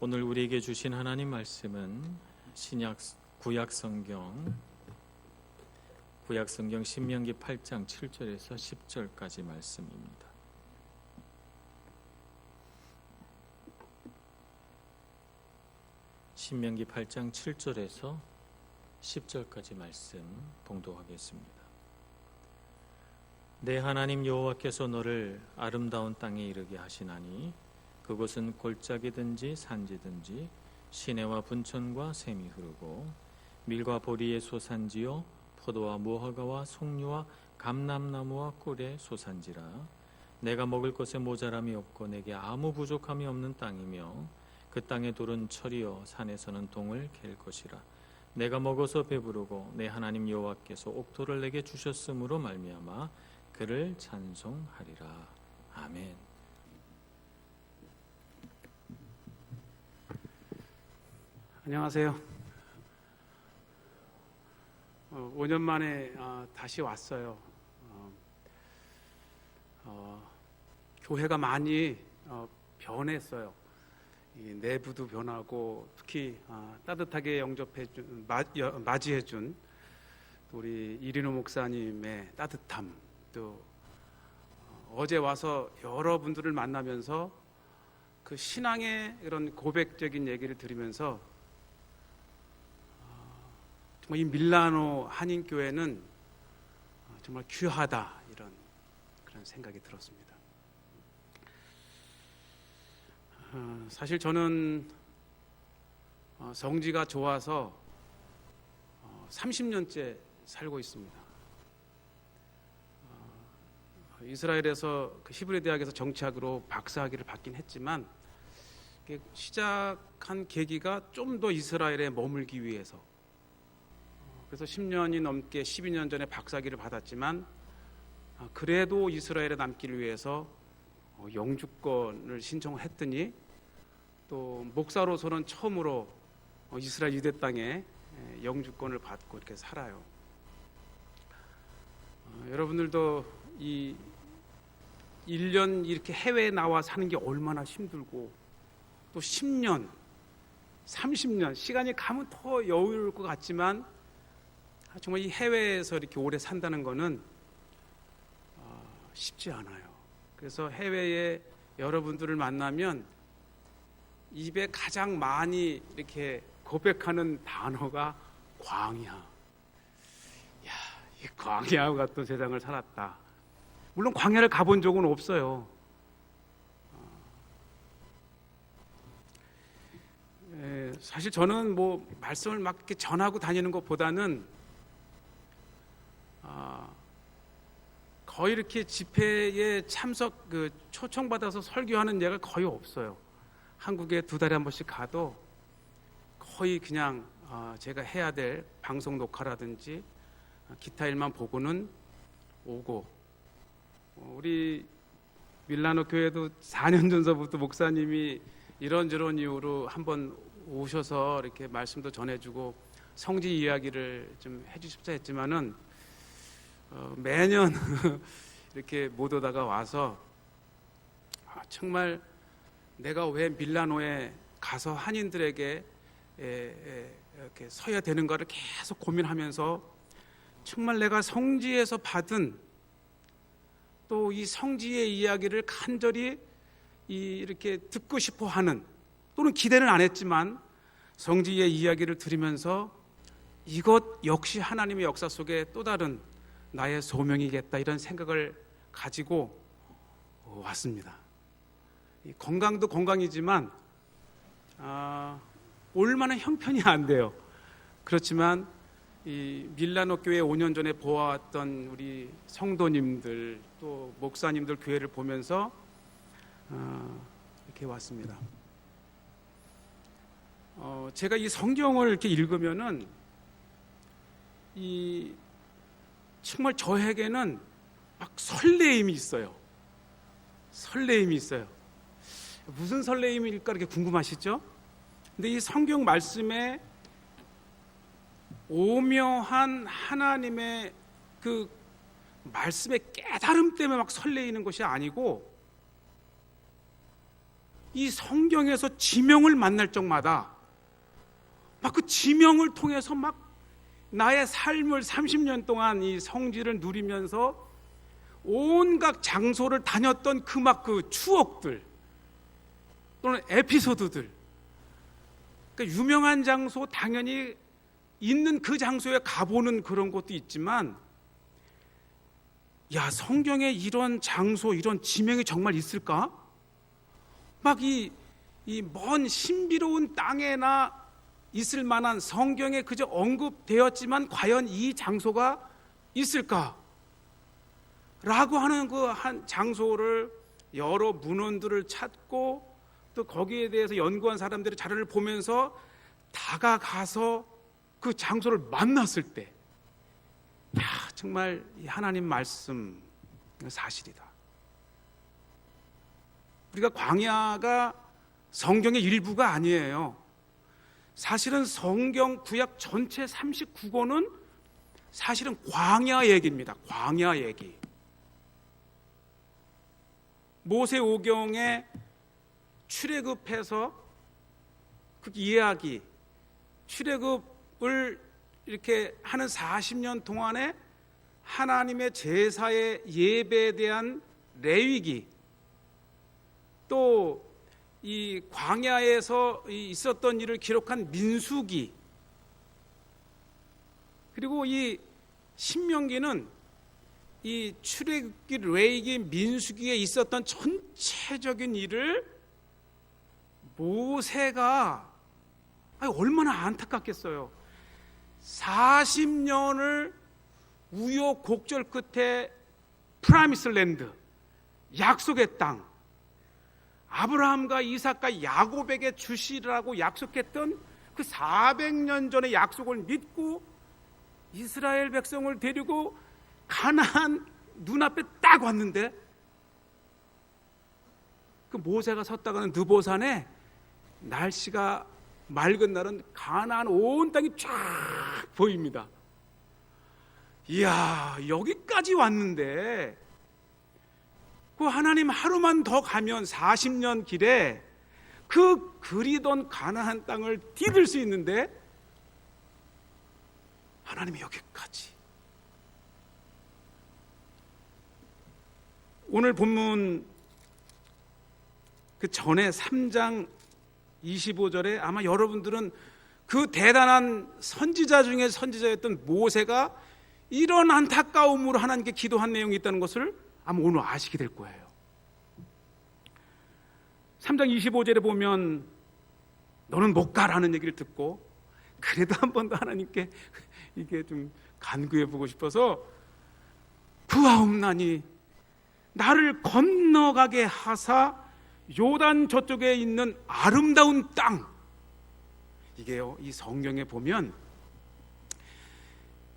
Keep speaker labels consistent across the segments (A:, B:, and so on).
A: 오늘 우리에게 주신 하나님 말씀은 구약 성경 신명기 8장 7절에서 10절까지 말씀입니다. 신명기 8장 7절에서 10절까지 말씀 봉독하겠습니다. 내 하나님 여호와께서 너를 아름다운 땅에 이르게 하시나니 그곳은 골짜기든지 산지든지 시내와 분천과 샘이 흐르고 밀과 보리의 소산지요 포도와 무화과와 송류와 감람나무와 꿀의 소산지라. 내가 먹을 것에 모자람이 없고 내게 아무 부족함이 없는 땅이며 그 땅의 돌은 철이요 산에서는 동을 갤 것이라. 내가 먹어서 배부르고 내 하나님 여호와께서 옥토를 내게 주셨으므로 말미암아 그를 찬송하리라. 아멘.
B: 안녕하세요. 5년 만에 다시 왔어요. 교회가 많이 변했어요. 이 내부도 변하고 특히 따뜻하게 맞이해준 우리 이린호 목사님의 따뜻함, 또 어제 와서 여러분들을 만나면서 그 신앙의 이런 고백적인 얘기를 들으면서 정말 이 밀라노 한인교회는 정말 귀하다, 이런 그런 생각이 들었습니다. 사실 저는 성지가 좋아서 30년째 살고 있습니다. 이스라엘에서 그 히브리 대학에서 정치학으로 박사학위를 받긴 했지만 시작한 계기가 좀 더 이스라엘에 머물기 위해서, 그래서 10년이 넘게 12년 전에 박사학위를 받았지만 그래도 이스라엘에 남기를 위해서 영주권을 신청을 했더니 또 목사로서는 처음으로 이스라엘 유대 땅에 영주권을 받고 이렇게 살아요. 여러분들도 이 1년 이렇게 해외에 나와 사는 게 얼마나 힘들고 또 10년, 30년 시간이 가면 더 여유로울 것 같지만 정말 이 해외에서 이렇게 오래 산다는 거는 쉽지 않아요. 그래서 해외에 여러분들을 만나면 입에 가장 많이 이렇게 고백하는 단어가 광야. 야, 이 광야와 같은 세상을 살았다. 물론 광야를 가본 적은 없어요. 사실 저는 뭐 말씀을 막 이렇게 전하고 다니는 것보다는 거의 이렇게 집회에 참석 초청받아서 설교하는 예가 거의 없어요. 한국에 2달에 한 번씩 가도 거의 그냥 제가 해야 될 방송 녹화라든지 기타 일만 보고는 오고, 우리 밀라노 교회도 4년 전서부터 목사님이 이런저런 이유로 한번 오셔서 이렇게 말씀도 전해주고 성지 이야기를 좀 해주십사 했지만은 매년 이렇게 못 오다가 와서 정말 내가 왜 밀라노에 가서 한인들에게 이렇게 서야 되는가를 계속 고민하면서 정말 내가 성지에서 받은 또 이 성지의 이야기를 간절히 이렇게 듣고 싶어 하는, 또는 기대는 안 했지만 성지의 이야기를 들으면서 이것 역시 하나님의 역사 속에 또 다른 나의 소명이겠다, 이런 생각을 가지고 왔습니다. 건강도 건강이지만 얼마나 형편이 안 돼요. 그렇지만 이 밀라노 교회 5년 전에 보아왔던 우리 성도님들 또 목사님들 교회를 보면서 이렇게 왔습니다. 제가 이 성경을 이렇게 읽으면은 정말 저에게는 막 설레임이 있어요. 설레임이 있어요. 무슨 설레임일까 이렇게 궁금하시죠? 근데 이 성경 말씀에 오묘한 하나님의 그 말씀의 깨달음 때문에 막 설레이는 것이 아니고 이 성경에서 지명을 만날 적마다 막 그 지명을 통해서 막 나의 삶을 30년 동안 이 성지를 누리면서 온갖 장소를 다녔던 그 추억들 또는 에피소드들, 그러니까 유명한 장소 당연히 있는 그 장소에 가보는 그런 것도 있지만, 야, 성경에 이런 장소, 이런 지명이 정말 있을까? 막 이 먼 신비로운 땅에나 있을 만한, 성경에 그저 언급되었지만 과연 이 장소가 있을까? 라고 하는 그 한 장소를 여러 문헌들을 찾고 또 거기에 대해서 연구한 사람들의 자료를 보면서 다가가서 그 장소를 만났을 때, 야, 정말 이 하나님 말씀 사실이다. 우리가 광야가 성경의 일부가 아니에요. 사실은 성경 구약 전체 39권은 사실은 광야 얘기입니다. 광야 얘기. 모세오경에 출애굽해서 그 이야기, 출애굽을 이렇게 하는 40년 동안에 하나님의 제사의 예배에 대한 레위기, 또 이 광야에서 있었던 일을 기록한 민수기, 그리고 이 신명기는 이 출애굽기, 레위기, 민수기에 있었던 전체적인 일을 모세가 얼마나 안타깝겠어요. 40년을 우여곡절 끝에 프라미스 랜드, 약속의 땅, 아브라함과 이삭과 야곱에게 주시라고 약속했던 그 400년 전의 약속을 믿고 이스라엘 백성을 데리고 가나안 눈앞에 딱 왔는데, 그 모세가 섰다가는 느보산에 날씨가 맑은 날은 가나안 온 땅이 쫙 보입니다. 이야, 여기까지 왔는데 그 하나님 하루만 더 가면 40년 길에 그 그리던 가나안 땅을 디딜 수 있는데 하나님이 여기까지. 오늘 본문 그 전에 3장 25절에 아마 여러분들은 그 대단한 선지자 중에 선지자였던 모세가 이런 안타까움으로 하나님께 기도한 내용이 있다는 것을 아마 오늘 아시게 될 거예요. 3장 25절에 보면 너는 못 가라는 얘기를 듣고 그래도 한 번 더 하나님께 이게 좀 간구해 보고 싶어서 구하옵나니 나를 건너가게 하사 요단 저쪽에 있는 아름다운 땅. 이게요, 이 성경에 보면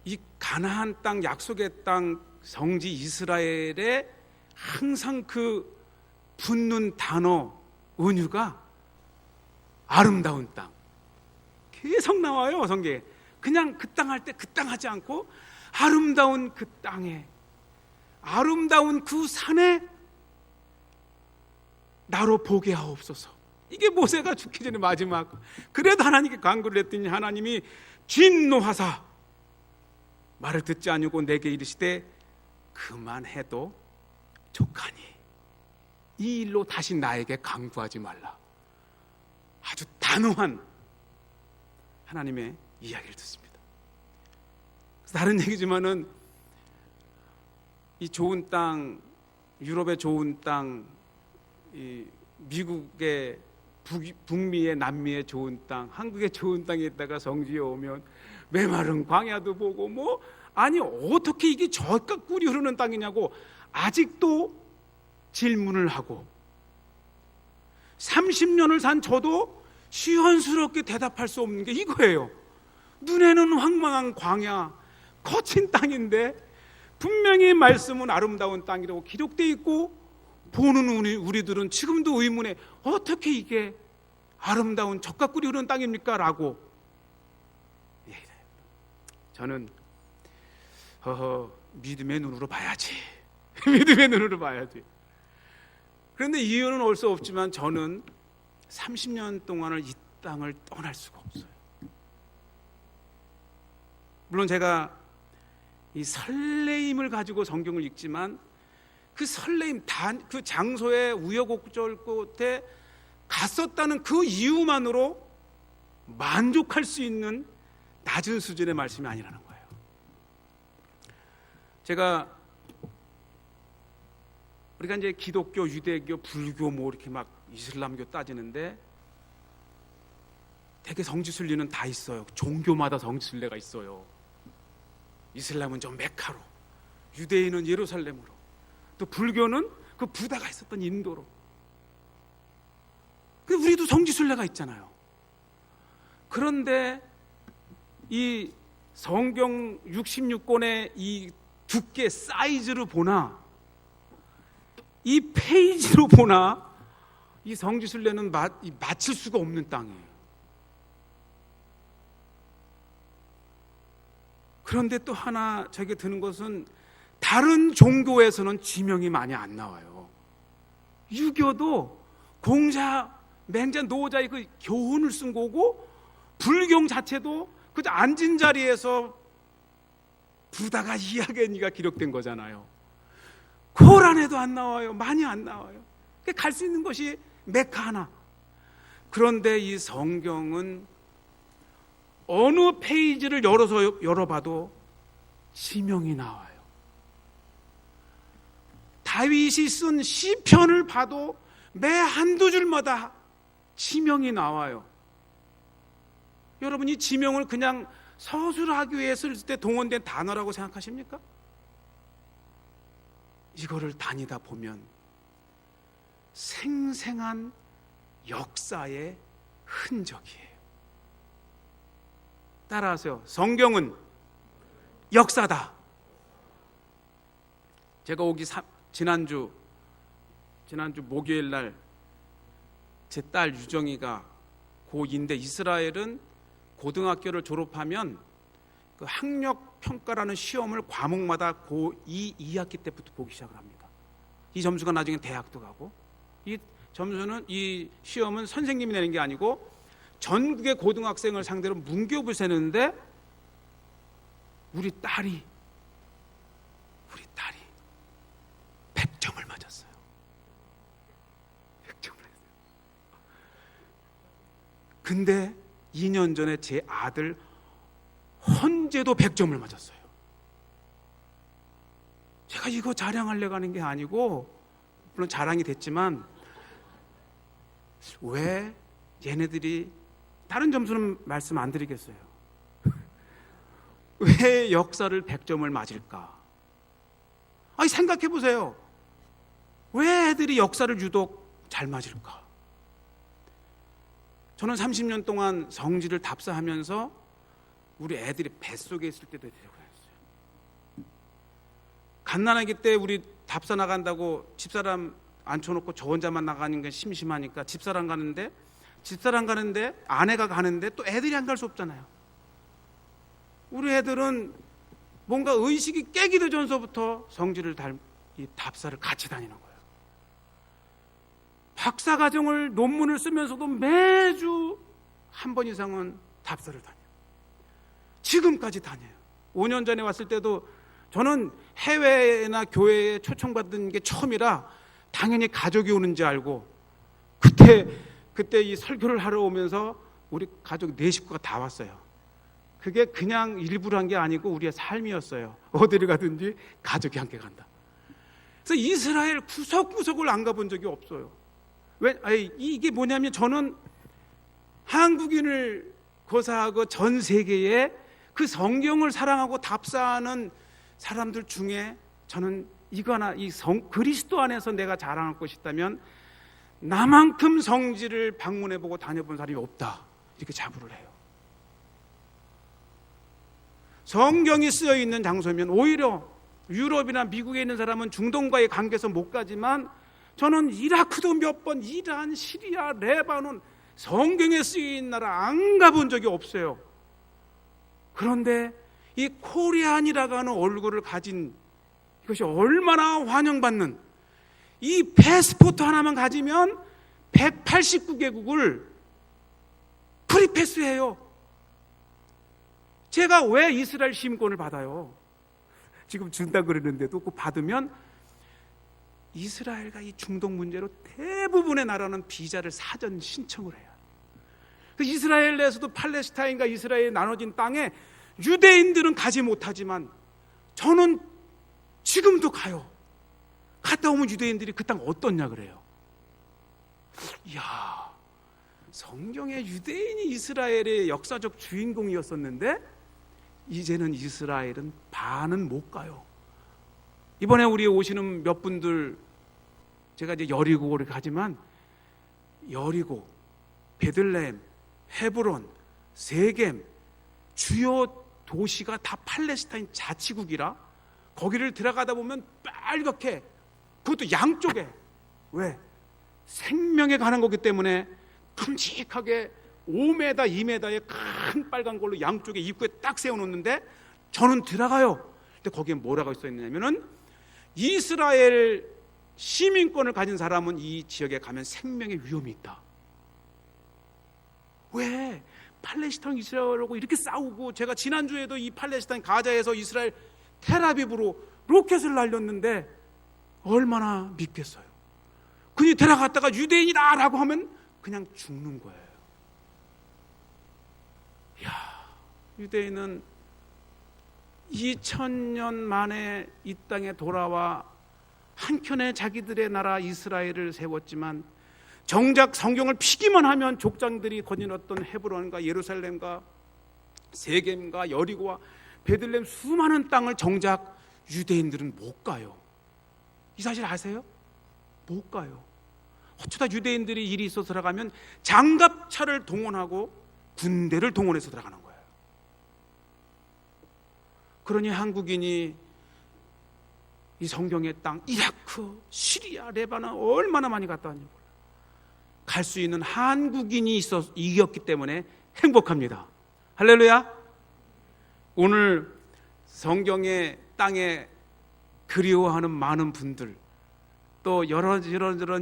B: 이 가나안 땅, 약속의 땅, 성지 이스라엘에 항상 그 붙는 단어, 은유가 아름다운 땅. 계속 나와요, 성경에. 그냥 그 땅 할 때 그 땅 하지 않고 아름다운 그 땅에, 아름다운 그 산에 나로 보게 하옵소서. 이게 모세가 죽기 전에 마지막. 그래도 하나님께 간구를 했더니 하나님이 진노하사 말을 듣지 아니고 내게 이르시되 그만해도 족하니 이 일로 다시 나에게 간구하지 말라. 아주 단호한 하나님의 이야기를 듣습니다. 다른 얘기지만은 이 좋은 땅, 유럽의 좋은 땅, 이 미국의 북미의 남미의 좋은 땅, 한국의 좋은 땅에 있다가 성지에 오면 메마른 광야도 보고 뭐 아니 어떻게 이게 저까 꿀이 흐르는 땅이냐고 아직도 질문을 하고 30년을 산 저도 시원스럽게 대답할 수 없는 게 이거예요. 눈에는 황망한 광야, 거친 땅인데 분명히 말씀은 아름다운 땅이라고 기록되어 있고 보는 우리들은 지금도 의문에 어떻게 이게 아름다운 젖과 꿀이 흐르는 땅입니까? 라고. 저는 믿음의 눈으로 봐야지. 믿음의 눈으로 봐야지. 그런데 이유는 알 수 없지만 저는 30년 동안을 이 땅을 떠날 수가 없어요. 물론 제가 이 설레임을 가지고 성경을 읽지만 그 설레임, 그 장소에 우여곡절 끝에 갔었다는 그 이유만으로 만족할 수 있는 낮은 수준의 말씀이 아니라는 거예요. 우리가 이제 기독교, 유대교, 불교 뭐 이렇게 막 이슬람교 따지는데 되게 성지순례는 다 있어요. 종교마다 성지순례가 있어요. 이슬람은 저 메카로, 유대인은 예루살렘으로, 또 불교는 그 부다가 있었던 인도로. 근데 우리도 성지순례가 있잖아요. 그런데 이 성경 66권의 이 두께 사이즈로 보나 이 페이지로 보나 이 성지순례는 마칠 수가 없는 땅이에요. 그런데 또 하나 저에게 드는 것은 다른 종교에서는 지명이 많이 안 나와요. 유교도 공자, 맹자, 노자의 그 교훈을 쓴 거고, 불경 자체도 그 앉은 자리에서 부다가 이야기가 기록된 거잖아요. 코란에도 안 나와요. 많이 안 나와요. 갈 수 있는 것이 메카 하나. 그런데 이 성경은 어느 페이지를 열어봐도 지명이 나와요. 다윗이 쓴 시편을 봐도 매 한두 줄마다 지명이 나와요. 여러분, 이 지명을 그냥 서술하기 위해 쓸 때 동원된 단어라고 생각하십니까? 이거를 다니다 보면 생생한 역사의 흔적이에요. 따라하세요. 성경은 역사다. 제가 지난주 목요일 날 제 딸 유정이가 고2인데, 이스라엘은 고등학교를 졸업하면 그 학력 평가라는 시험을 과목마다 고2 2학기 때부터 보기 시작을 합니다. 이 점수가 나중에 대학도 가고, 이 시험은 선생님이 내는 게 아니고 전국의 고등학생을 상대로 문교부를 세는데 우리 딸이 100점을 맞았어요. 100점을 했어요. 근데 2년 전에 제 아들 헌재도 100점을 맞았어요. 제가 이거 자랑하려고 하는 게 아니고, 물론 자랑이 됐지만, 왜 얘네들이, 다른 점수는 말씀 안 드리겠어요. 왜 역사를 100점을 맞을까? 아니, 생각해 보세요. 왜 애들이 역사를 유독 잘 맞을까? 저는 30년 동안 성지를 답사하면서 우리 애들이 뱃속에 있을 때도 데리고 다녔어요. 갓난아기 때 우리 답사 나간다고 집사람 앉혀놓고 저 혼자만 나가는 게 심심하니까 집사람 가는데 아내가 가는데 또 애들이 안 갈 수 없잖아요. 우리 애들은 뭔가 의식이 깨기도 전서부터 성지를 이 답사를 같이 다니는 거예요. 박사과정을 논문을 쓰면서도 매주 한 번 이상은 답사를 다녀요. 지금까지 다녀요. 5년 전에 왔을 때도 저는 해외나 교회에 초청받은 게 처음이라 당연히 가족이 오는지 알고, 그때 이 설교를 하러 오면서 우리 가족 4식구가 다 왔어요. 그게 그냥 일부러 한 게 아니고 우리의 삶이었어요. 어디를 가든지 가족이 함께 간다. 그래서 이스라엘 구석구석을 안 가본 적이 없어요. 이게 뭐냐면, 저는 한국인을 고사하고 전 세계에 그 성경을 사랑하고 답사하는 사람들 중에 저는 이거 하나, 그리스도 안에서 내가 자랑할 것이 있다면 나만큼 성지를 방문해보고 다녀본 사람이 없다, 이렇게 자부를 해요. 성경이 쓰여 있는 장소면 오히려 유럽이나 미국에 있는 사람은 중동과의 관계에서 못 가지만, 저는 이라크도 몇 번, 이란, 시리아, 레바논, 성경에 쓰인 나라 안 가본 적이 없어요. 그런데 이 코리안이라고 하는 얼굴을 가진 이것이 얼마나 환영받는, 이 패스포트 하나만 가지면 189개국을 프리패스해요. 제가 왜 이스라엘 시민권을 받아요? 지금 준다 그러는데도 그 받으면 이스라엘과 이 중동 문제로 대부분의 나라는 비자를 사전 신청을 해요. 그 이스라엘 내에서도 팔레스타인과 이스라엘이 나눠진 땅에 유대인들은 가지 못하지만 저는 지금도 가요. 갔다 오면 유대인들이 그 땅 어떻냐 그래요. 이야, 성경에 유대인이 이스라엘의 역사적 주인공이었었는데 이제는 이스라엘은 반은 못 가요. 이번에 우리 오시는 몇 분들, 제가 이제 여리고를 가지만 여리고, 베들레헴, 헤브론, 세겜, 주요 도시가 다 팔레스타인 자치국이라 거기를 들어가다 보면 빨갛게, 그것도 양쪽에, 왜? 생명에 관한 거기 때문에 큼직하게 5m, 2m의 큰 빨간 걸로 양쪽에 입구에 딱 세워놓는데 저는 들어가요. 근데 거기에 뭐라고 써 있냐면은 이스라엘 시민권을 가진 사람은 이 지역에 가면 생명의 위험이 있다. 왜? 팔레스타인 이스라엘하고 이렇게 싸우고, 제가 지난주에도 이 팔레스타인 가자에서 이스라엘 텔아비브로 로켓을 날렸는데 얼마나 믿겠어요. 그니 들어갔다가 유대인이다라고 하면 그냥 죽는 거예요. 이야, 유대인은 2000년 만에 이 땅에 돌아와 한켠에 자기들의 나라 이스라엘을 세웠지만 정작 성경을 피기만 하면 족장들이 거느렸던 헤브론과 예루살렘과 세겜과 여리고와 베들레헴 수많은 땅을 정작 유대인들은 못 가요. 이 사실 아세요? 못 가요. 어쩌다 유대인들이 일이 있어서 들어가면 장갑차를 동원하고 군대를 동원해서 들어가는 거예요. 그러니 한국인이 이 성경의 땅 이라크, 시리아, 레바논 얼마나 많이 갔다 왔냐고. 갈 수 있는 한국인이 이겼기 때문에 행복합니다. 할렐루야. 오늘 성경의 땅에 그리워하는 많은 분들, 또 이런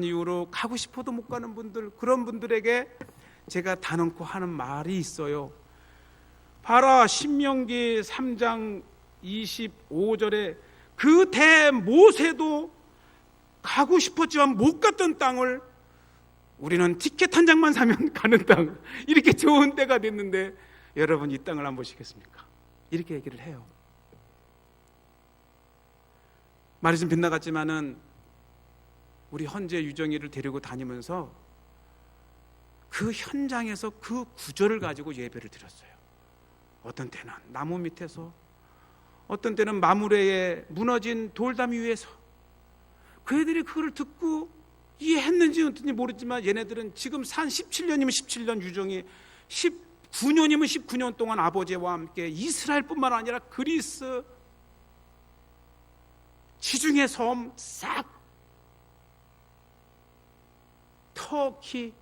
B: 이유로 가고 싶어도 못 가는 분들, 그런 분들에게 제가 단언코 하는 말이 있어요. 봐라, 신명기 3장 25절에 그 대모세도 가고 싶었지만 못 갔던 땅을 우리는 티켓 한 장만 사면 가는 땅, 이렇게 좋은 때가 됐는데 여러분 이 땅을 안 보시겠습니까? 이렇게 얘기를 해요. 말이 좀 빗나갔지만은 우리 헌재 유정이를 데리고 다니면서 그 현장에서 그 구절을 가지고 예배를 드렸어요. 어떤 때는 나무 밑에서, 어떤 때는 마무레에 무너진 돌담 위에서. 그 애들이 그걸 듣고 이해했는지 어떤지 모르지만 얘네들은 지금 산 17년이면 17년 유정이 19년이면 19년 동안 아버지와 함께 이스라엘뿐만 아니라 그리스, 지중해 섬 싹, 터키,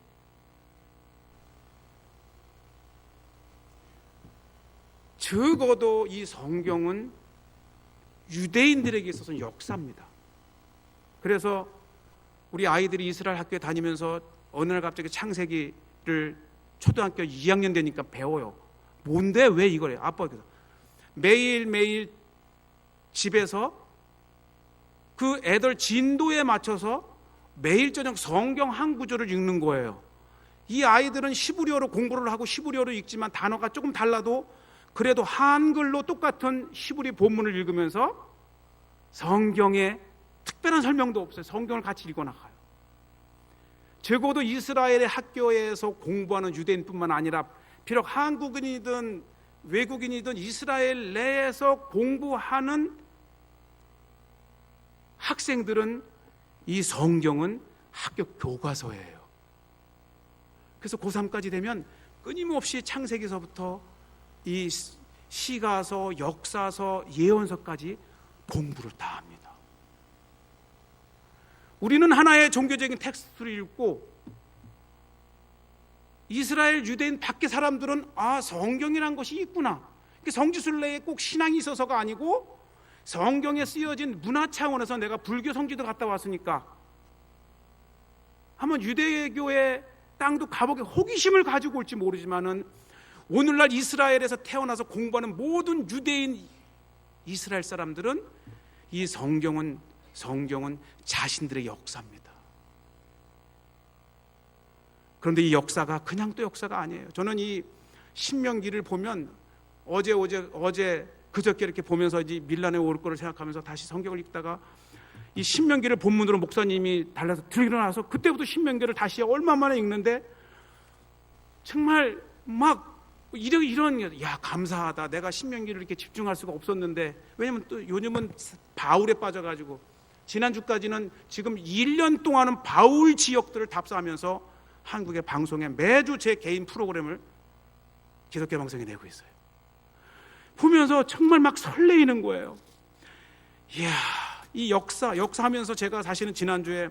B: 적어도 이 성경은 유대인들에게 있어서는 역사입니다. 그래서 우리 아이들이 이스라엘 학교에 다니면서 어느 날 갑자기 창세기를 초등학교 2학년 되니까 배워요. 뭔데 왜 이거래? 아빠가 매일매일 집에서 그 애들 진도에 맞춰서 매일 저녁 성경 한 구절을 읽는 거예요. 이 아이들은 히브리어로 공부를 하고 히브리어로 읽지만 단어가 조금 달라도 그래도 한글로 똑같은 히브리 본문을 읽으면서 성경에 특별한 설명도 없어요. 성경을 같이 읽어나가요. 적어도 이스라엘의 학교에서 공부하는 유대인뿐만 아니라 비록 한국인이든 외국인이든 이스라엘 내에서 공부하는 학생들은 이 성경은 학교 교과서예요. 그래서 고3까지 되면 끊임없이 창세기서부터 이 시가서, 역사서, 예언서까지 공부를 다 합니다. 우리는 하나의 종교적인 텍스트를 읽고 이스라엘 유대인 밖의 사람들은 성경이란 것이 있구나. 성지순례에 꼭 신앙이 있어서가 아니고 성경에 쓰여진 문화 차원에서 내가 불교 성지도 갔다 왔으니까 한번 유대교의 땅도 가보게 호기심을 가지고 올지 모르지만은 오늘날 이스라엘에서 태어나서 공부하는 모든 유대인 이스라엘 사람들은 이 성경은 자신들의 역사입니다. 그런데 이 역사가 그냥 또 역사가 아니에요. 저는 이 신명기를 보면 어제 그저께 이렇게 보면서 이제 밀란에 올 거를 생각하면서 다시 성경을 읽다가 이 신명기를 본문으로 목사님이 달라서 들어나서 그때부터 신명기를 다시 얼마 만에 읽는데 정말 막 이런 야 감사하다. 내가 신명기를 이렇게 집중할 수가 없었는데 왜냐면 또 요즘은 바울에 빠져가지고 지난주까지는 지금 1년 동안은 바울 지역들을 답사하면서 한국의 방송에 매주 제 개인 프로그램을 기독교 방송에 내고 있어요. 보면서 정말 막 설레이는 거예요. 이야, 이 역사하면서 제가 사실은 지난주에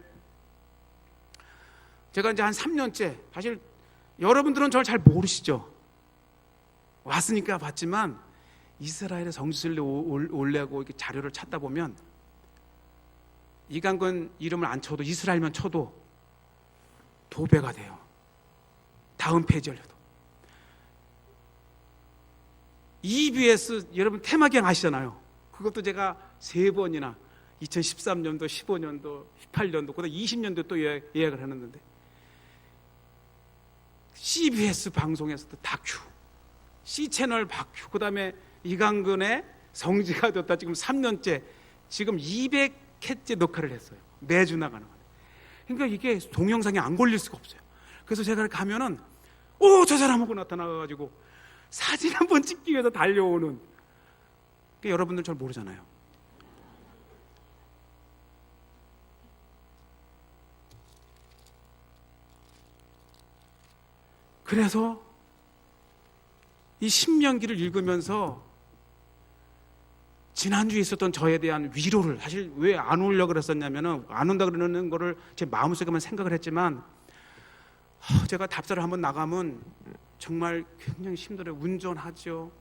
B: 제가 이제 한 3년째 사실 여러분들은 저를 잘 모르시죠. 왔으니까 봤지만 이스라엘의 성지순례 올려고 이렇게 자료를 찾다 보면 이강근 이름을 안 쳐도 이스라엘만 쳐도 도배가 돼요. 다음 페이지 열려도 EBS 여러분 테마기행 아시잖아요. 그것도 제가 3번이나 2013년도, 15년도, 18년도, 그다음 20년도 또 예약을 해놨는데 CBS 방송에서도 다큐, C채널 다큐, 그 다음에 이강근의 성지가 됐다 지금 3년째 지금 200회째 녹화를 했어요. 매주 나가는 거예요. 그러니까 이게 동영상이 안 걸릴 수가 없어요. 그래서 제가 가면은 저 사람하고 나타나가지고 사진 한번 찍기 위해서 달려오는. 그러니까 여러분들 잘 모르잖아요. 그래서 이 신명기를 읽으면서 지난주에 있었던 저에 대한 위로를 사실 왜 안 오려고 그랬었냐면은 안 온다 그러는 거를 제 마음속에만 생각을 했지만 제가 답사를 한번 나가면 정말 굉장히 힘들어요. 운전하죠.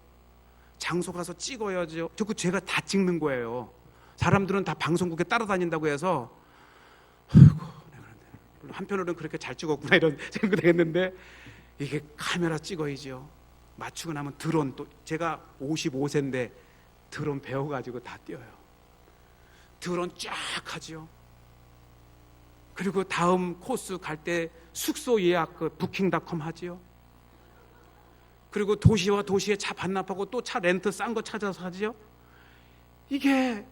B: 장소 가서 찍어야죠. 제가 다 찍는 거예요. 사람들은 다 방송국에 따라다닌다고 해서 물론 한편으로는 그렇게 잘 찍었구나 이런 생각을 했는데 이게 카메라 찍어야죠. 맞추고 나면 드론 또 제가 55세인데 드론 배워가지고 다 띄어요. 드론 쫙 하죠. 그리고 다음 코스 갈 때 숙소 예약 부킹닷컴 하지요. 그리고 도시와 도시에 차 반납하고 또 차 렌트 싼 거 찾아서 하지요. 이게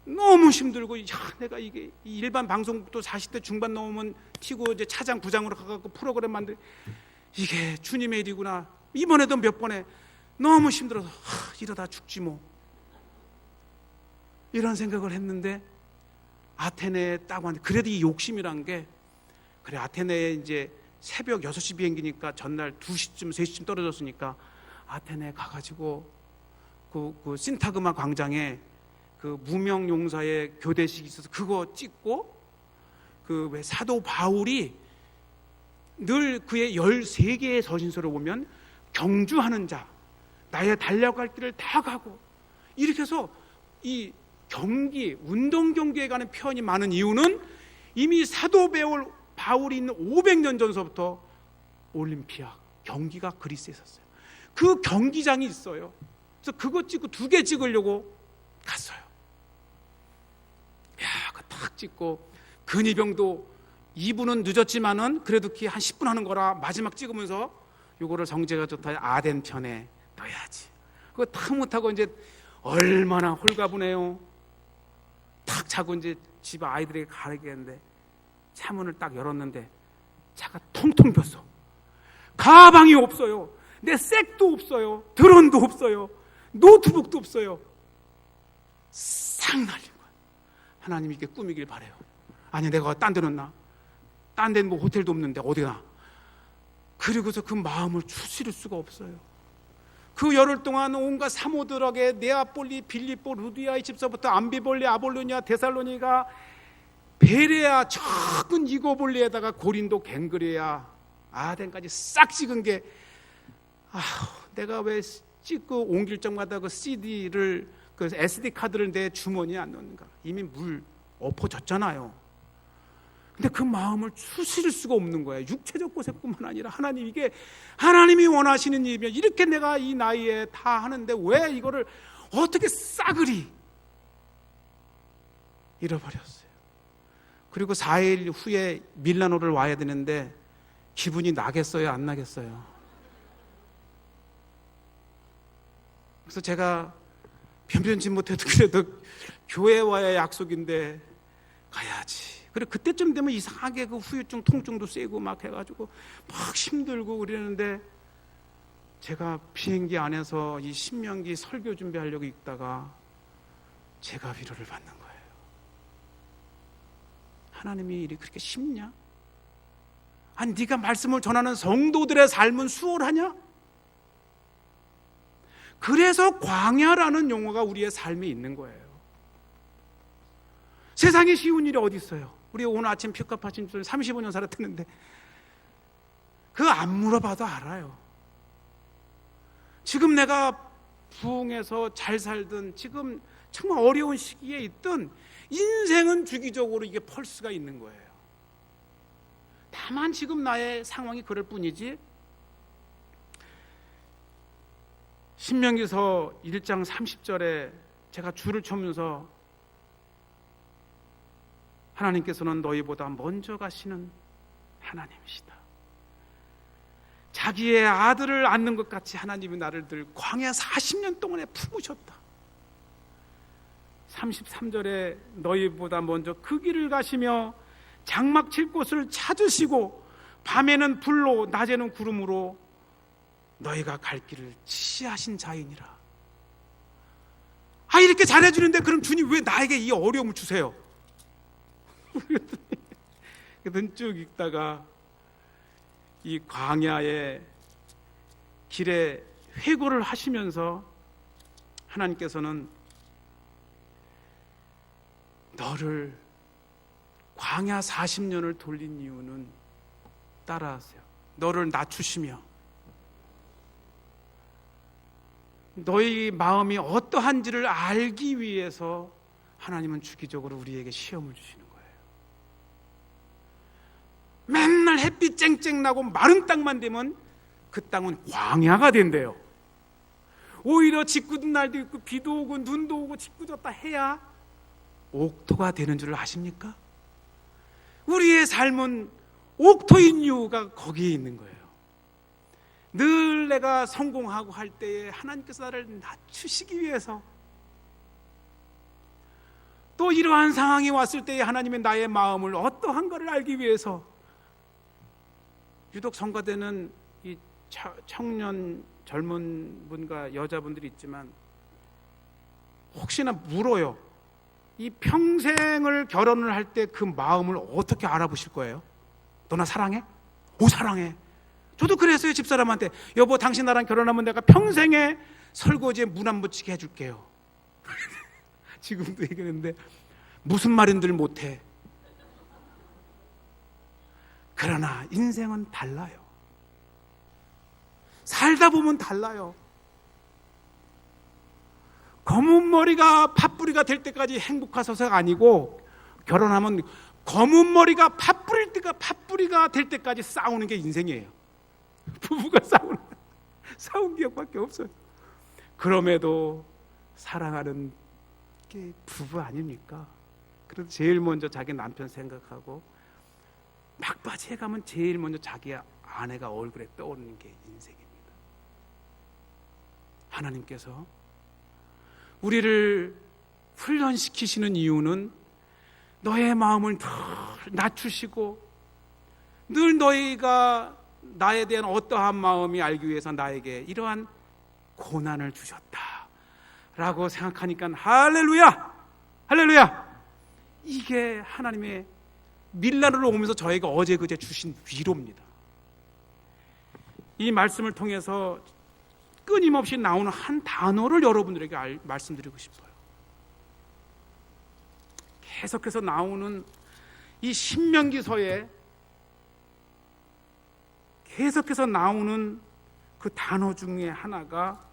B: 너무 힘들고 내가 이게 일반 방송도 40대 중반 넘으면 튀고 이제 차장 부장으로 가갖고 프로그램 만들 이게 주님의 일이구나. 이번에도 몇 번에 너무 힘들어서 이러다 죽지 뭐 이런 생각을 했는데 아테네에 딱 왔는데 그래도 이 욕심이란 게 그래 아테네에 이제 새벽 6시 비행기니까 전날 2시쯤 3시쯤 떨어졌으니까 아테네에 가가지고 그 신타그마 광장에 그 무명용사의 교대식이 있어서 그거 찍고 그 왜 사도 바울이 늘 그의 13개의 서신서를 보면 경주하는 자 나의 달려갈 길을 다 가고 이렇게 해서 이 경기 운동 경기에 관한 표현이 많은 이유는 이미 사도 바울이 있는 500년 전서부터 올림피아 경기가 그리스에 있었어요. 그 경기장이 있어요. 그래서 그거 찍고 2개 찍으려고 갔어요. 그거 탁 찍고 근위병도 2분은 늦었지만은 그래도 한 10분 하는 거라 마지막 찍으면서 요거를 성제가 좋다 아덴 편에 넣어야지. 그거 탁 못하고 이제 얼마나 홀가분해요. 탁 차고 이제 집 아이들에게 가야겠는데 차 문을 딱 열었는데 차가 통통 폈어. 가방이 없어요. 내 색도 없어요. 드론도 없어요. 노트북도 없어요. 싹 날린 거야. 하나님 이게 꿈이길 바래요. 아니 내가 딴 데 넣나? 딴 데는 뭐 호텔도 없는데 어디가? 그리고서 그 마음을 추스릴 수가 없어요. 그 열흘 동안 온갖 사모들에게 네아폴리, 빌립보, 루디아의 집서부터 암비볼리, 아볼로니아, 데살로니가, 베레아, 적은 이고볼리에다가 고린도, 갱그레아, 아덴까지 싹 찍은 게 내가 왜 찍고 옮길 적마다 그 CD를 그 SD 카드를 내 주머니에 안 넣는가? 이미 물 엎어졌잖아요. 근데 그 마음을 추스릴 수가 없는 거예요. 육체적 고생뿐만 아니라 하나님, 이게 하나님이 원하시는 일이면 이렇게 내가 이 나이에 다 하는데 왜 이거를 어떻게 싸그리 잃어버렸어요. 그리고 4일 후에 밀라노를 와야 되는데 기분이 나겠어요, 안 나겠어요? 그래서 제가 변변치 못해도 그래도 교회 와야 약속인데 가야지. 그리고 그때쯤 되면 이상하게 그 후유증, 통증도 세고 막 해가지고 막 힘들고 그러는데, 제가 비행기 안에서 이 신명기 설교 준비하려고 있다가 제가 위로를 받는 거예요. 하나님이 일이 그렇게 쉽냐? 아니, 네가 말씀을 전하는 성도들의 삶은 수월하냐? 그래서 광야라는 용어가 우리의 삶에 있는 거예요. 세상에 쉬운 일이 어디 있어요? 우리 오늘 아침 픽업하신 분 35년 살았다는데 그거 안 물어봐도 알아요. 지금 내가 부흥해서 잘 살든 지금 정말 어려운 시기에 있든 인생은 주기적으로 이게 펄스가 있는 거예요. 다만 지금 나의 상황이 그럴 뿐이지. 신명기서 1장 30절에 제가 줄을 쳐면서 하나님께서는 너희보다 먼저 가시는 하나님이시다. 자기의 아들을 안는 것 같이 하나님이 나를 늘 광야 40년 동안에 품으셨다. 33절에 너희보다 먼저 그 길을 가시며 장막 칠 곳을 찾으시고 밤에는 불로 낮에는 구름으로 너희가 갈 길을 지시하신 자이니라. 아, 이렇게 잘해주는데 그럼 주님 왜 나에게 이 어려움을 주세요? 그랬더니 쭉 읽다가 이 광야의 길에 회고를 하시면서 하나님께서는 너를 광야 40년을 돌린 이유는 따라하세요. 너를 낮추시며 너희 마음이 어떠한지를 알기 위해서 하나님은 주기적으로 우리에게 시험을 주시는 거예요. 맨날 햇빛 쨍쨍 나고 마른 땅만 되면 그 땅은 광야가 된대요. 오히려 짓궂은 날도 있고 비도 오고 눈도 오고 짓궂었다 해야 옥토가 되는 줄 아십니까? 우리의 삶은 옥토인 이유가 거기에 있는 거예요. 늘 내가 성공하고 할 때에 하나님께서 나를 낮추시기 위해서, 또 이러한 상황이 왔을 때에 하나님의 나의 마음을 어떠한가를 알기 위해서, 유독 성가대는 이 청년 젊은 분과 여자분들이 있지만 혹시나 물어요. 이 평생을 결혼을 할 때 그 마음을 어떻게 알아보실 거예요? 너 나 사랑해? 오, 사랑해. 저도 그랬어요. 집사람한테. 여보, 당신 나랑 결혼하면 내가 평생에 설거지에 문 안 붙이게 해줄게요. 지금도 얘기하는데 무슨 말인들 못해. 그러나 인생은 달라요. 살다 보면 달라요. 검은 머리가 팥뿌리가 될 때까지 행복하셔서가 아니고, 결혼하면 검은 머리가 팥뿌리가 될 때까지 싸우는 게 인생이에요. 부부가 싸운 기억밖에 없어요. 그럼에도 사랑하는 게 부부 아닙니까? 그래서 제일 먼저 자기 남편 생각하고, 막바지에 가면 제일 먼저 자기 아내가 얼굴에 떠오르는 게 인생입니다. 하나님께서 우리를 훈련시키시는 이유는 너의 마음을 늘 낮추시고 늘 너희가 나에 대한 어떠한 마음이 알기 위해서 나에게 이러한 고난을 주셨다라고 생각하니까 할렐루야! 할렐루야! 이게 하나님의 밀라노를 오면서 저에게 어제 그제 주신 위로입니다. 이 말씀을 통해서 끊임없이 나오는 한 단어를 여러분들에게 말씀드리고 싶어요. 계속해서 나오는 이 신명기서에 계속해서 나오는 그 단어 중에 하나가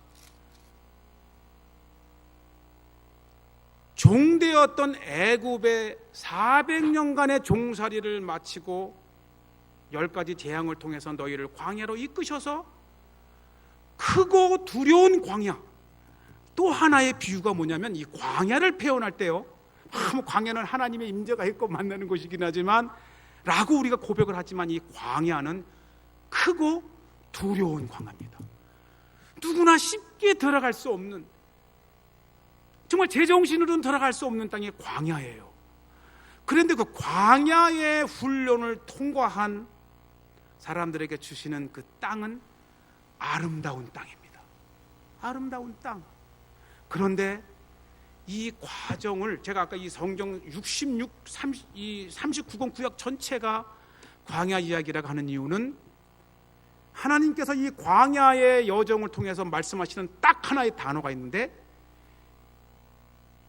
B: 종되었던 애굽의 400년간의 종살이를 마치고 10가지 재앙을 통해서 너희를 광야로 이끄셔서 크고 두려운 광야, 또 하나의 비유가 뭐냐면 이 광야를 표현할 때요, 광야는 하나님의 임재가 있고 만나는 곳이긴 하지만 라고 우리가 고백을 하지만 이 광야는 크고 두려운 광야입니다. 누구나 쉽게 들어갈 수 없는, 정말 제정신으로는 들어갈 수 없는 땅이 광야예요. 그런데 그 광야의 훈련을 통과한 사람들에게 주시는 그 땅은 아름다운 땅입니다. 아름다운 땅. 그런데 이 과정을 제가 아까 이 성경 39권 구약 전체가 광야 이야기라고 하는 이유는 하나님께서 이 광야의 여정을 통해서 말씀하시는 딱 하나의 단어가 있는데,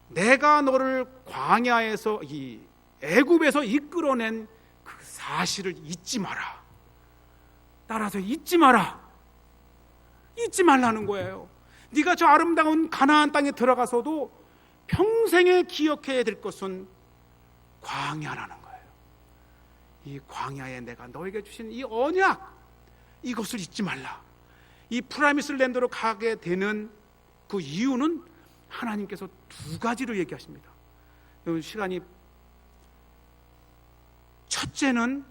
B: 내가 너를 광야에서 이 애굽에서 이끌어낸 그 사실을 잊지 마라. 따라서 잊지 마라. 잊지 말라는 거예요. 네가 저 아름다운 가나안 땅에 들어가서도 평생에 기억해야 될 것은 광야라는 거예요. 이 광야에 내가 너에게 주신 이 언약, 이것을 잊지 말라. 이 프라미스 랜드로 가게 되는 그 이유는 하나님께서 두 가지로 얘기하십니다. 시간이, 첫째는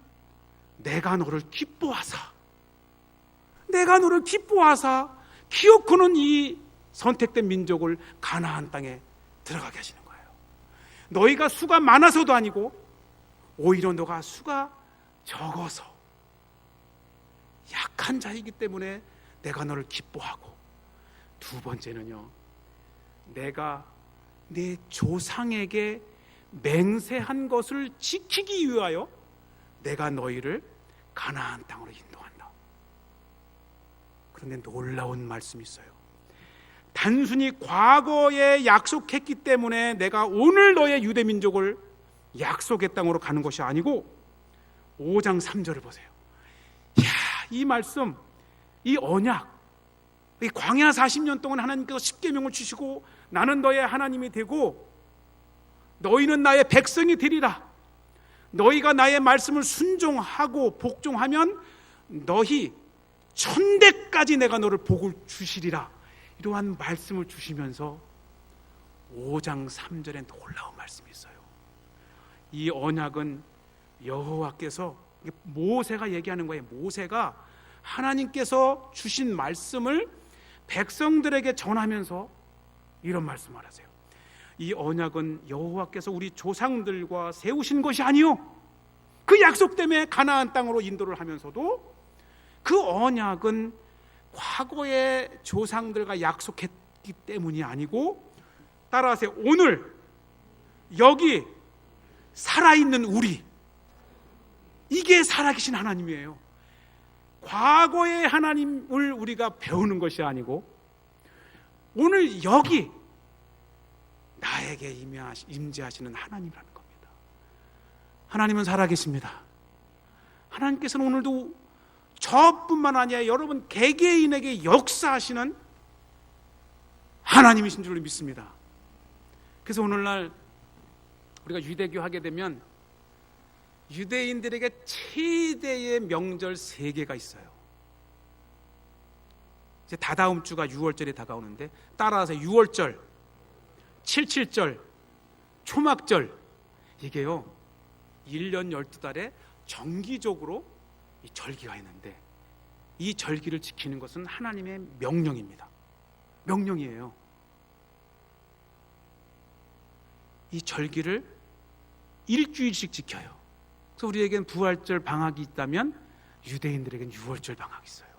B: 내가 너를 기뻐하사, 내가 너를 기뻐하사 기어코는 이 선택된 민족을 가나안 땅에 들어가게 하시는 거예요. 너희가 수가 많아서도 아니고 오히려 너가 수가 적어서 약한 자이기 때문에 내가 너를 기뻐하고, 두 번째는요, 내가 내 조상에게 맹세한 것을 지키기 위하여 내가 너희를 가나안 땅으로 인도한다. 그런데 놀라운 말씀이 있어요. 단순히 과거에 약속했기 때문에 내가 오늘 너의 유대 민족을 약속의 땅으로 가는 것이 아니고, 5장 3절을 보세요. 이야, 이 말씀, 이 언약, 이 광야 40년 동안 하나님께서 십계명을 주시고 나는 너의 하나님이 되고 너희는 나의 백성이 되리라. 너희가 나의 말씀을 순종하고 복종하면 너희 천대까지 내가 너를 복을 주시리라. 이러한 말씀을 주시면서 5장 3절에 놀라운 말씀이 있어요. 이 언약은 여호와께서, 모세가 얘기하는 거예요. 모세가 하나님께서 주신 말씀을 백성들에게 전하면서 이런 말씀을 하세요. 이 언약은 여호와께서 우리 조상들과 세우신 것이 아니요, 그 약속 때문에 가나안 땅으로 인도를 하면서도 그 언약은 과거의 조상들과 약속했기 때문이 아니고, 따라하세요, 오늘 여기 살아있는 우리, 이게 살아계신 하나님이에요. 과거의 하나님을 우리가 배우는 것이 아니고 오늘 여기 나에게 임재하시는 하나님이라는 겁니다. 하나님은 살아계십니다. 하나님께서는 오늘도 저뿐만 아니라 여러분 개개인에게 역사하시는 하나님이신 줄로 믿습니다. 그래서 오늘날 우리가 유대교 하게 되면 유대인들에게 최대의 명절 3개가 있어요. 이제 다다음 주가 6월절이 다가오는데, 따라서 6월절, 77절, 초막절, 이게요 1년 12달에 정기적으로 이 절기가 있는데, 이 절기를 지키는 것은 하나님의 명령입니다. 명령이에요. 이 절기를 일주일씩 지켜요. 그래서 우리에겐 부활절 방학이 있다면 유대인들에겐 6월절 방학이 있어요.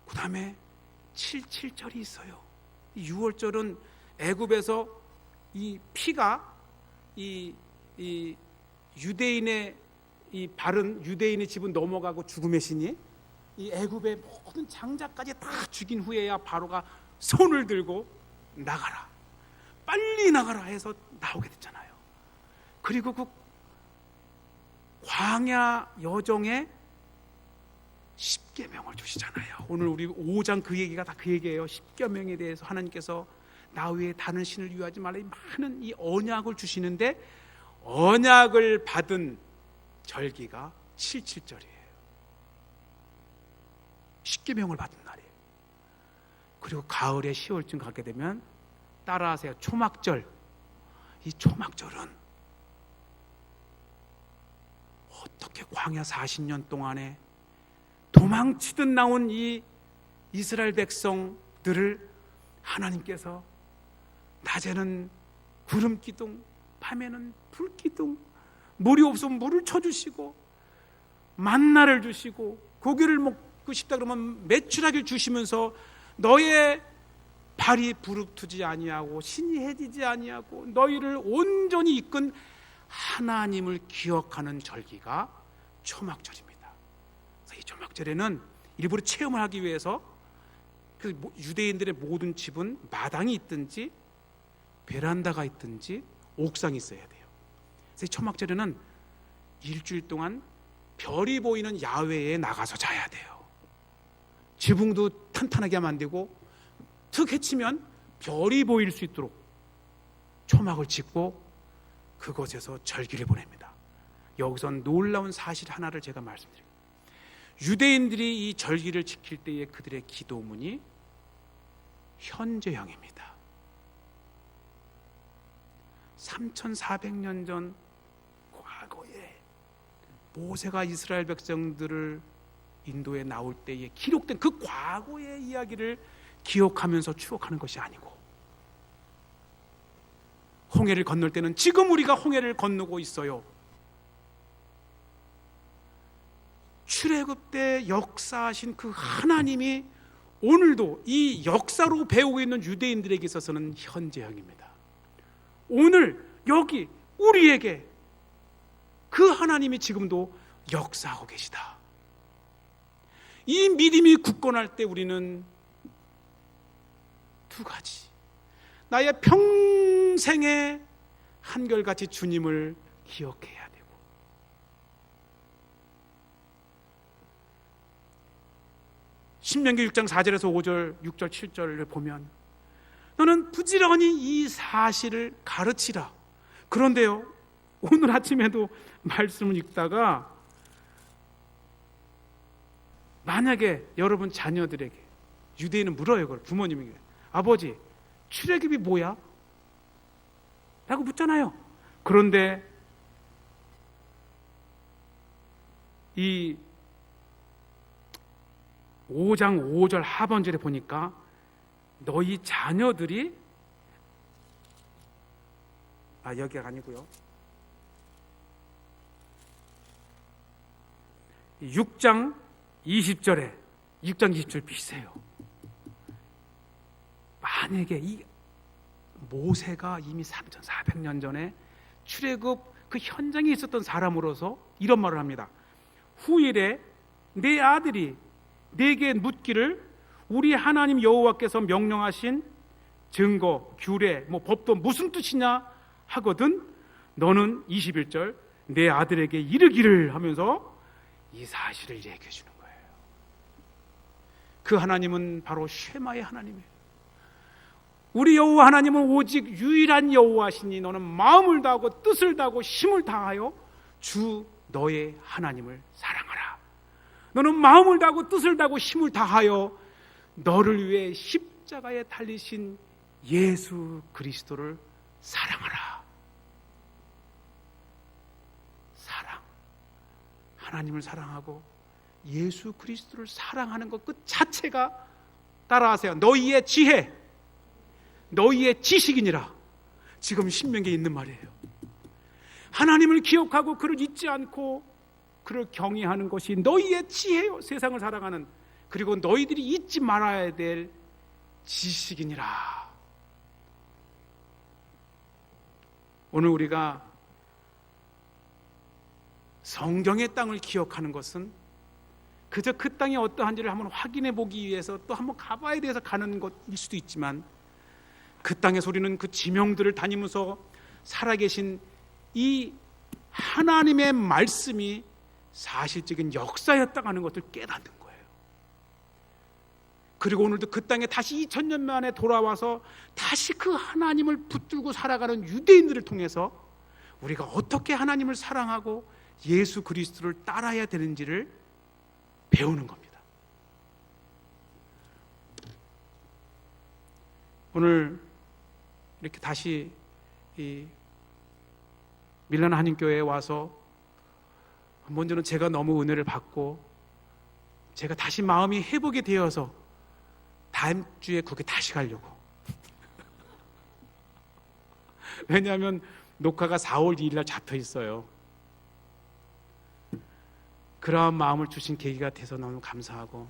B: 그 다음에 77절이 있어요. 이 6월절은 애굽에서 이 피가 이 유대인의 이 바른 유대인의 집은 넘어가고 죽음의 신이 이 애굽의 모든 장자까지 다 죽인 후에야 바로가 손을 들고 나가라, 빨리 나가라 해서 나오게 됐잖아요. 그리고 그 광야 여정에 십계명을 주시잖아요. 오늘 우리 5장 그 얘기가 다 그 얘기예요. 십계명에 대해서 하나님께서 나 외에 다른 신을 위하지 말라, 이 많은 이 언약을 주시는데, 언약을 받은 절기가 7.7절이에요. 십계명을 받은 날이에요. 그리고 가을에 10월쯤 가게 되면 따라하세요. 초막절. 이 초막절은 어떻게 광야 40년 동안에 도망치듯 나온 이 이스라엘 백성들을 하나님께서 낮에는 구름 기둥, 밤에는 불 기둥, 물이 없으면 물을 쳐주시고 만나를 주시고 고기를 먹고 싶다 그러면 메추라기를 주시면서 너의 발이 부르트지 아니하고 신이 해지지 아니하고 너희를 온전히 이끈 하나님을 기억하는 절기가 초막절입니다. 그래서 이 초막절에는 일부러 체험을 하기 위해서 그 유대인들의 모든 집은 마당이 있든지 베란다가 있든지 옥상이 있어야 돼요. 그래서 이 초막절에는 일주일 동안 별이 보이는 야외에 나가서 자야 돼요. 지붕도 탄탄하게 하면 안 되고 툭 헤치면 별이 보일 수 있도록 초막을 짓고 그곳에서 절기를 보냅니다. 여기서 놀라운 사실 하나를 제가 말씀드립니다. 유대인들이 이 절기를 지킬 때의 그들의 기도문이 현재형입니다. 3400년 전 과거에 모세가 이스라엘 백성들을 인도에 나올 때에 기록된 그 과거의 이야기를 기억하면서 추억하는 것이 아니고, 홍해를 건널 때는 지금 우리가 홍해를 건너고 있어요. 출애굽 때 역사하신 그 하나님이 오늘도 이 역사로 배우고 있는 유대인들에게 있어서는 현재형입니다. 오늘 여기 우리에게 그 하나님이 지금도 역사하고 계시다. 이 믿음이 굳건할 때 우리는 두 가지, 나의 평생에 한결같이 주님을 기억해야 되고, 신명기 6장 4절에서 5절, 6절, 7절을 보면 너는 부지런히 이 사실을 가르치라. 그런데요, 오늘 아침에도 말씀을 읽다가 만약에 여러분 자녀들에게, 유대인은 물어요, 그걸 부모님에게, 아버지 출애굽이 뭐야? 라고 묻잖아요. 그런데 이 5장 5절 하반절에 보니까 너희 자녀들이, 여기가 아니고요, 6장 20절에 6장 20절 비슷해요. 만약에 이 모세가 이미 3400년 전에 출애굽 그 현장에 있었던 사람으로서 이런 말을 합니다. 후일에 내 아들이 내게 묻기를 우리 하나님 여호와께서 명령하신 증거, 규례, 법도 무슨 뜻이냐 하거든 너는 21절 내 아들에게 이르기를 하면서 이 사실을 얘기해 주는 거예요. 그 하나님은 바로 쉐마의 하나님이에요. 우리 여호와 하나님은 오직 유일한 여호와시니 너는 마음을 다하고 뜻을 다하고 힘을 다하여 주 너의 하나님을 사랑하라. 너는 마음을 다하고 뜻을 다하고 힘을 다하여 너를 위해 십자가에 달리신 예수 그리스도를 사랑하라. 사랑, 하나님을 사랑하고 예수 그리스도를 사랑하는 것 그 자체가, 따라하세요, 너희의 지혜, 너희의 지식이니라. 지금 신명기에 있는 말이에요. 하나님을 기억하고 그를 잊지 않고 그를 경외하는 것이 너희의 지혜요, 세상을 사랑하는, 그리고 너희들이 잊지 말아야 될 지식이니라. 오늘 우리가 성경의 땅을 기억하는 것은 그저 그 땅이 어떠한지를 한번 확인해 보기 위해서 또 한번 가봐야 돼서 가는 것일 수도 있지만, 그 땅에서 우리는 그 지명들을 다니면서 살아계신 이 하나님의 말씀이 사실적인 역사였다고 하는 것을 깨닫는 거예요. 그리고 오늘도 그 땅에 다시 2000년 만에 돌아와서 다시 그 하나님을 붙들고 살아가는 유대인들을 통해서 우리가 어떻게 하나님을 사랑하고 예수 그리스도를 따라야 되는지를 배우는 겁니다. 오늘 이렇게 다시 이 밀라노 한인교회에 와서 먼저는 제가 너무 은혜를 받고 제가 다시 마음이 회복이 되어서 다음 주에 거기 다시 가려고. 왜냐하면 녹화가 4월 2일 날 잡혀 있어요. 그러한 마음을 주신 계기가 돼서 너무 감사하고,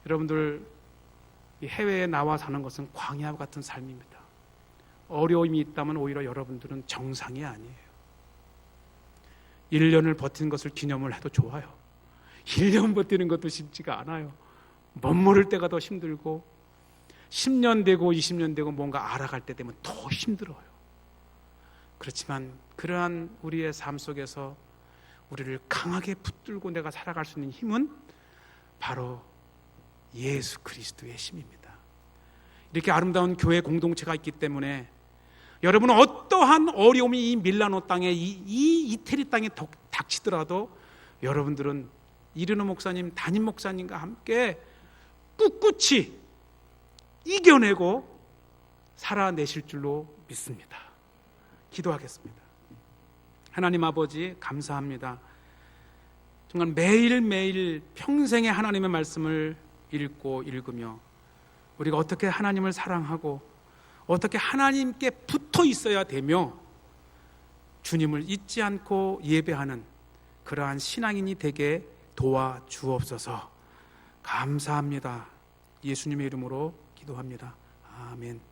B: 여러분들 이 해외에 나와 사는 것은 광야와 같은 삶입니다. 어려움이 있다면 오히려 여러분들은 정상이 아니에요. 1년을 버티는 것을 기념을 해도 좋아요. 1년 버티는 것도 쉽지가 않아요. 멋모를 때가 더 힘들고 10년 되고 20년 되고 뭔가 알아갈 때 되면 더 힘들어요. 그렇지만 그러한 우리의 삶 속에서 우리를 강하게 붙들고 내가 살아갈 수 있는 힘은 바로 예수 그리스도의 힘입니다. 이렇게 아름다운 교회 공동체가 있기 때문에 여러분은 어떠한 어려움이 이 밀라노 땅에 이 이태리 땅에 닥치더라도 여러분들은 이르노 목사님, 담임 목사님과 함께 꿋꿋이 이겨내고 살아내실 줄로 믿습니다. 기도하겠습니다. 하나님 아버지 감사합니다. 정말 매일매일 평생에 하나님의 말씀을 읽고 읽으며 우리가 어떻게 하나님을 사랑하고 어떻게 하나님께 붙어 있어야 되며 주님을 잊지 않고 예배하는 그러한 신앙인이 되게 도와주옵소서. 감사합니다. 예수님의 이름으로 기도합니다. 아멘.